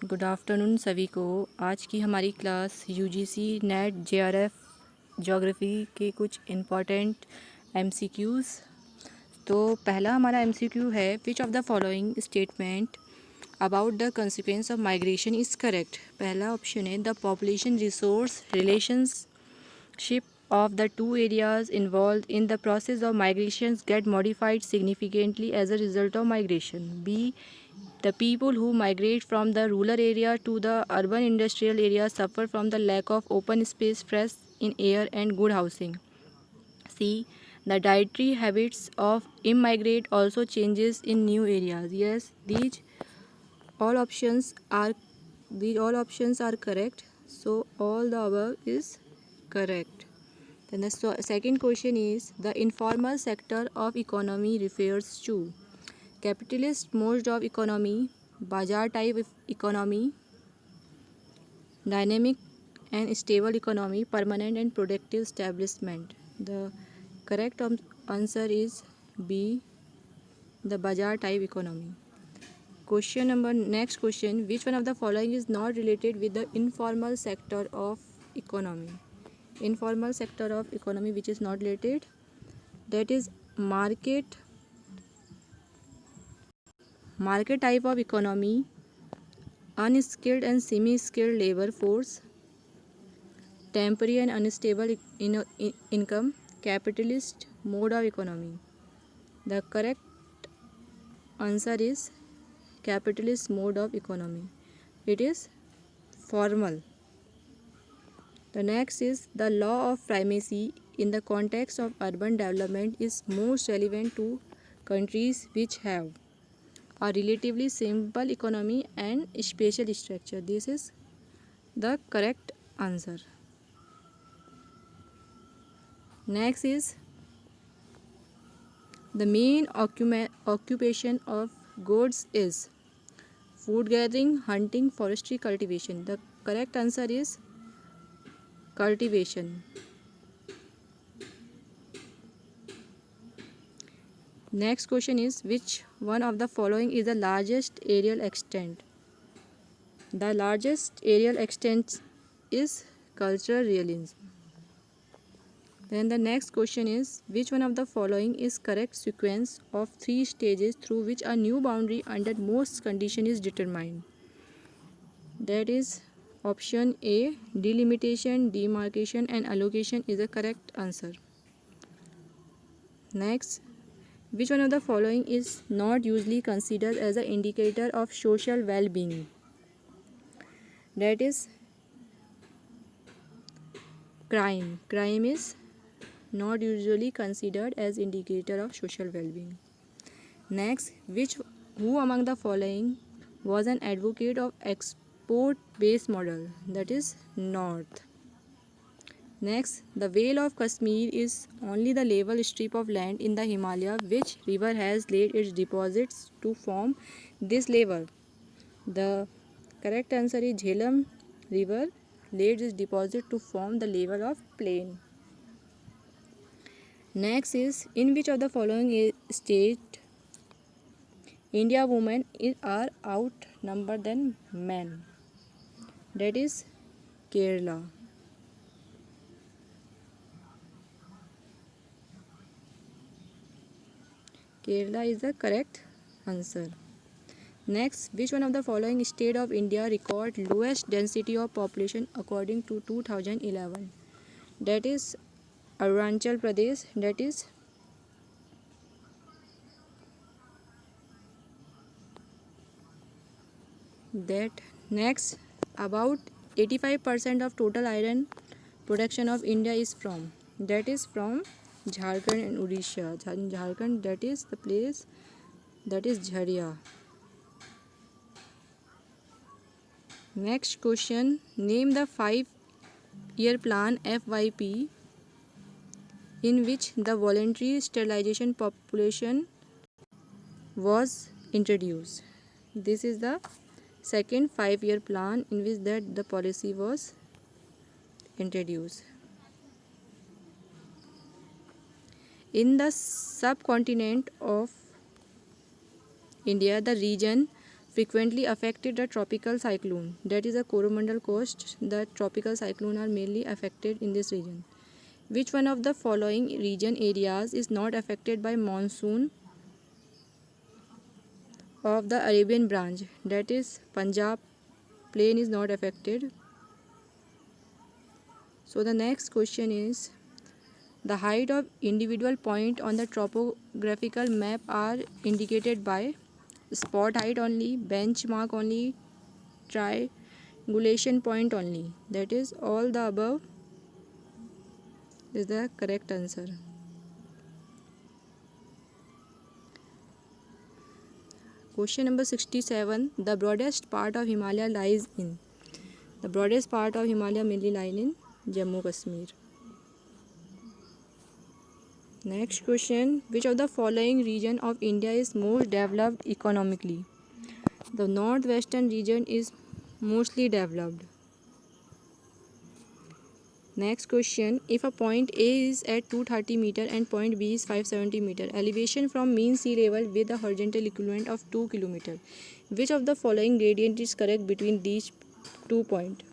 Good afternoon सभी को। आज की हमारी class UGC net JRF geography के कुछ इम्पॉर्टेंट एमसीक्यूज़। तो पहला हमारा एमसीक्यू है, which of the following statement about the consequence of migration is correct. पहला ऑप्शन है, the population resource relationship of the two areas involved in the process of migrations get modified significantly as a result of migration. B. The people who migrate from the rural area to the urban industrial area suffer from the lack of open space, fresh in air and good housing. C. The dietary habits of immigrant also changes in new areas. Yes, all options are these all options are correct. So all the above is correct. Then the second question is, the informal sector of economy refers to capitalist mode of economy, bazaar type economy, dynamic and stable economy, permanent and productive establishment. The correct answer is B, the bazaar type economy. Next question, which one of the following is not related with the informal sector of economy? Informal sector of economy which is not related, that is market type of economy, unskilled and semi-skilled labor force, temporary and unstable income, capitalist mode of economy. The correct answer is capitalist mode of economy. It is formal. The next is, the law of primacy in the context of urban development is most relevant to countries which have a relatively simple economy and spatial structure. This is the correct answer. Next is, the main occupation of goats is food gathering, hunting, forestry, cultivation. The correct answer is cultivation. Next question is, which one of the following is the largest aerial extent? The largest aerial extent is cultural realism. Then the next question is, which one of the following is correct sequence of 3 stages through which a new boundary under most condition is determined? That is option A, delimitation, demarcation and allocation is the correct answer. Next, which one of the following is not usually considered as an indicator of social well-being? That is crime. Crime is not usually considered as indicator of social well-being. Next, who among the following was an advocate of export-based model? That is North. Next, the Vale of Kashmir is only the level strip of land in the Himalaya. Which river has laid its deposits to form this level? The correct answer is Jhelum river laid its deposit to form the level of plain. Next is, in which of the following state India women are outnumbered than men? That is Kerala. Kerala is the correct answer. Next, which one of the following state of India record lowest density of population according to 2011? That is Arunachal Pradesh. That is that. Next, about 85% of total iron production of India is from. That is from Jharkhand and Odisha. In Jharkhand, that is the place, that is Jharia. Next question, name the 5-year plan FYP in which the voluntary sterilization population was introduced. This is the second 5-year plan in which the policy was introduced. In the subcontinent of India, the region frequently affected the tropical cyclone? That is a Coromandel Coast. The tropical cyclone are mainly affected in this region. Which one of the following region areas is not affected by monsoon of the Arabian branch? That is Punjab plain is not affected. So the next question is, the height of individual point on the topographical map are indicated by spot height only, benchmark only, triangulation point only. That is all the above is the correct answer. Question number 67. The broadest part of Himalaya lies in. The broadest part of Himalaya mainly lies in Jammu Kashmir. Next question. Which of the following region of India is most developed economically? The northwestern region is mostly developed. Next question. If a point A is at 230 meter and point B is 570 meter, elevation from mean sea level with a horizontal equivalent of 2 km, which of the following gradient is correct between these 2 points?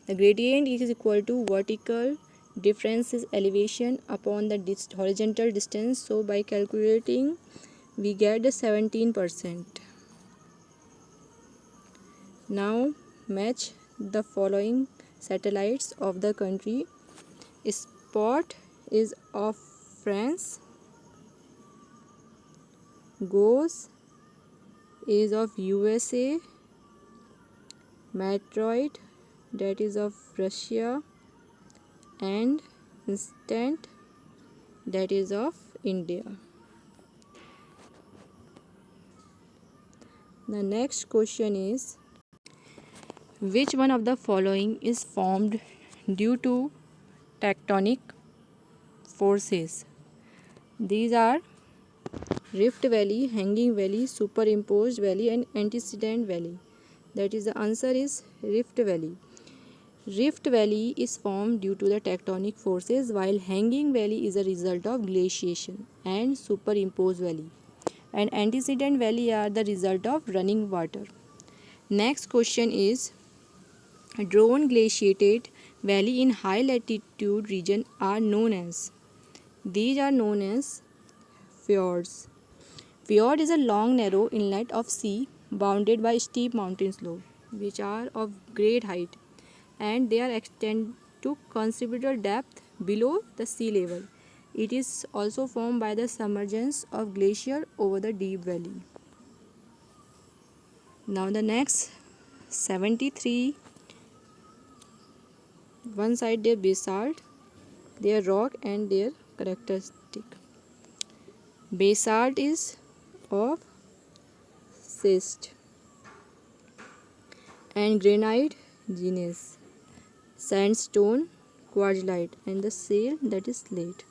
The gradient is equal to vertical difference is elevation upon the horizontal distance. So by calculating we get the 17%. Now match the following satellites of the country. Spot is of France, GOES is of USA, Metroid that is of Russia, and Instant that is of India. The next question is, which one of the following is formed due to tectonic forces? These are Rift Valley, Hanging Valley, Superimposed Valley and Antecedent Valley. That is the answer is Rift Valley. Rift Valley is formed due to the tectonic forces, while Hanging Valley is a result of glaciation, and Superimposed Valley and Antecedent Valley are the result of running water. Next question is, drawn glaciated valley in high latitude region are known as. These are known as fjords. Fjord is a long narrow inlet of sea bounded by steep mountain slopes which are of great height, and they are extend to considerable depth below the sea level. It is also formed by the submergence of glacier over the deep valley. Now the next 73, one side their basalt, their rock and their characteristic. Basalt is of schist and granite genus, sandstone, quartzite and the shale that is slate.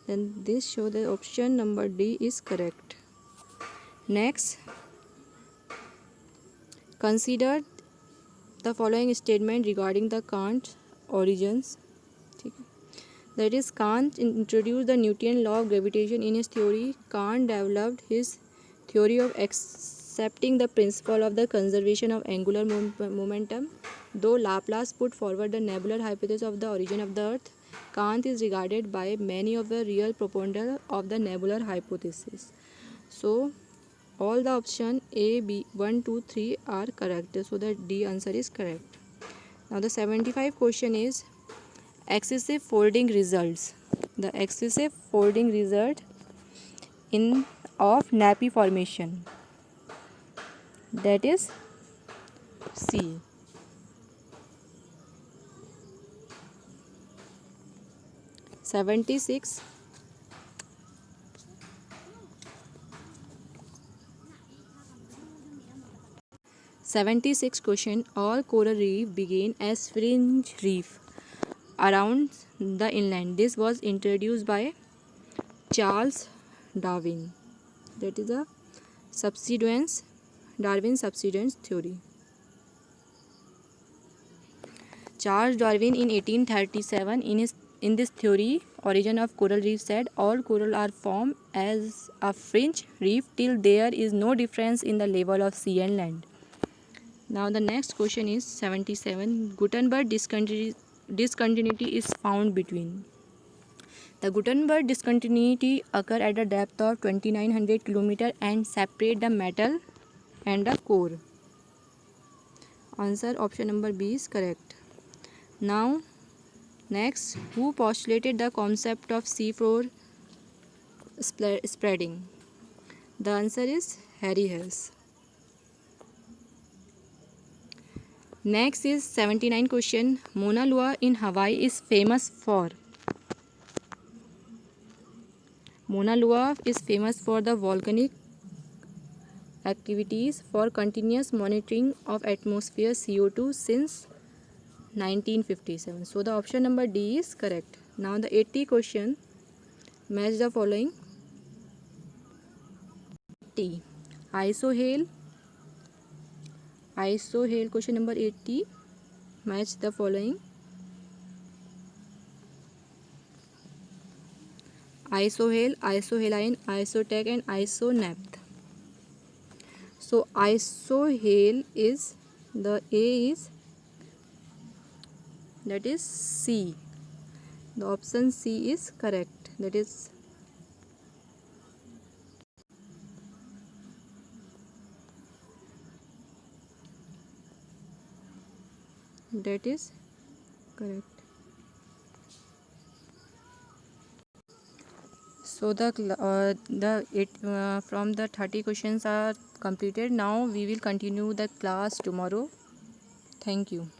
Then this show the option number D is correct. Next, consider the following statement regarding the Kant's origins. That is, Kant introduced the Newtonian law of gravitation in his theory. Kant developed his theory of accepting the principle of the conservation of angular momentum. Though Laplace put forward the nebular hypothesis of the origin of the Earth, Kant is regarded by many of the real proponents of the nebular hypothesis. So all the option A, B, 1, 2, 3 are correct. So the D answer is correct. Now the 75 question is, excessive folding results. The excessive folding result in of nappy formation. That is C. (76) 76 question. All coral reef begin as fringe reef around the inland. This was introduced by Charles Darwin. That is a subsidence, Darwin's subsidence theory. Charles Darwin in 1837 in this theory origin of coral reef said, all coral are formed as a fringe reef till there is no difference in the level of sea and land. Now the next question is 77. Gutenberg discontinuity is found between. The Gutenberg discontinuity occur at a depth of 2900 km and separate the metal and the core. Answer option number B is correct. Now next, who postulated the concept of seafloor spreading? The answer is Harry Hess. Next is 79 question. Mauna Loa in Hawaii is famous for. Mauna Loa is famous for the volcanic activities for continuous monitoring of atmosphere CO2 since 1957. So the option number D is correct. Now the 80 question. Match the following. T. Isohail question number 80. Match the following. Isohail, isohaline, isotech and isonapth. So isohail is the A is, that is C. The option C is correct. That is correct. So from the 30 questions are completed. Now we will continue the class tomorrow. Thank you.